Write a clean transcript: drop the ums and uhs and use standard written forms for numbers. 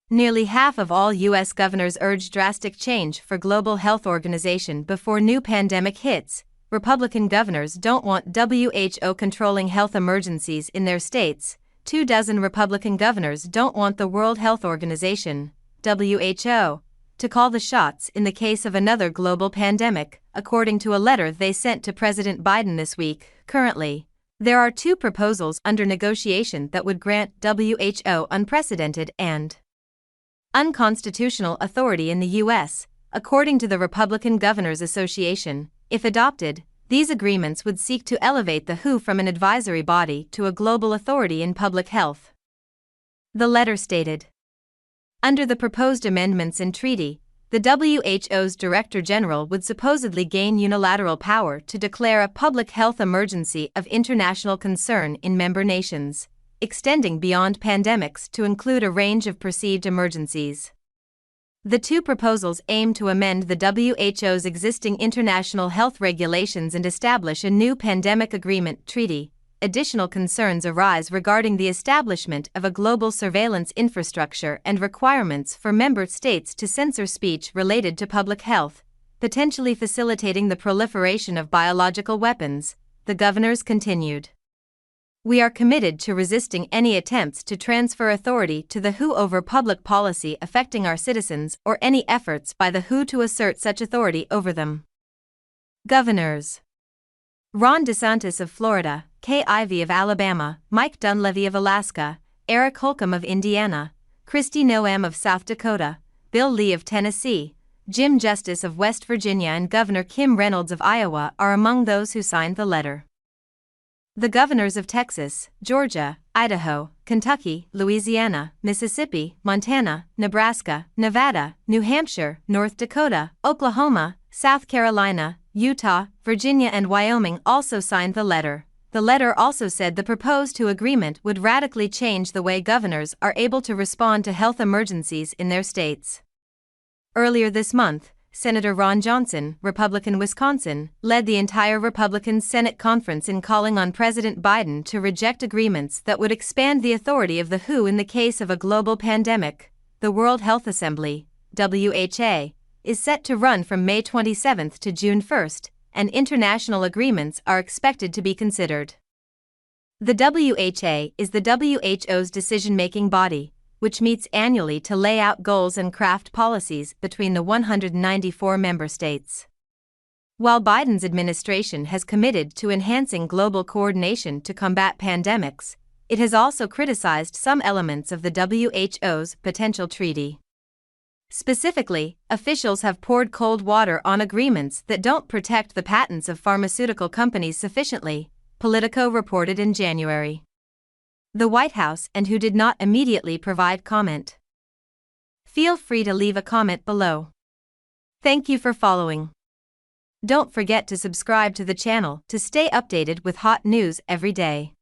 Nearly half of all U.S. governors urge drastic change for Global Health Organization before new pandemic hits. Republican governors don't want WHO controlling health emergencies in their states. 24 Republican governors don't want the World Health Organization, WHO, to call the shots in the case of another global pandemic, according to a letter they sent to President Biden this week. Currently, there are 2 proposals under negotiation that would grant WHO unprecedented and unconstitutional authority in the U.S., according to the Republican Governors Association. If adopted, these agreements would seek to elevate the WHO from an advisory body to a global authority in public health. The letter stated, under the proposed amendments in treaty, the WHO's Director General would supposedly gain unilateral power to declare a public health emergency of international concern in member nations, extending beyond pandemics to include a range of perceived emergencies. The 2 proposals aim to amend the WHO's existing international health regulations and establish a new pandemic agreement treaty. Additional concerns arise regarding the establishment of a global surveillance infrastructure and requirements for member states to censor speech related to public health, potentially facilitating the proliferation of biological weapons, the governors continued. We are committed to resisting any attempts to transfer authority to the WHO over public policy affecting our citizens or any efforts by the WHO to assert such authority over them. Governors: Ron DeSantis of Florida, Kay Ivey of Alabama, Mike Dunleavy of Alaska, Eric Holcomb of Indiana, Kristi Noem of South Dakota, Bill Lee of Tennessee, Jim Justice of West Virginia and Governor Kim Reynolds of Iowa are among those who signed the letter. The governors of Texas, Georgia, Idaho, Kentucky, Louisiana, Mississippi, Montana, Nebraska, Nevada, New Hampshire, North Dakota, Oklahoma, South Carolina, Utah, Virginia and Wyoming also signed the letter. The letter also said the proposed WHO agreement would radically change the way governors are able to respond to health emergencies in their states. Earlier this month, Senator Ron Johnson, Republican Wisconsin, led the entire Republican Senate conference in calling on President Biden to reject agreements that would expand the authority of the WHO in the case of a global pandemic. The World Health Assembly, WHA, is set to run from May 27 to June 1, and international agreements are expected to be considered. The WHA is the WHO's decision-making body, which meets annually to lay out goals and craft policies between the 194 member states. While Biden's administration has committed to enhancing global coordination to combat pandemics, it has also criticized some elements of the WHO's potential treaty. Specifically, officials have poured cold water on agreements that don't protect the patents of pharmaceutical companies sufficiently, Politico reported in January. The White House and WHO did not immediately provide comment. Feel free to leave a comment below. Thank you for following. Don't forget to subscribe to the channel to stay updated with hot news every day.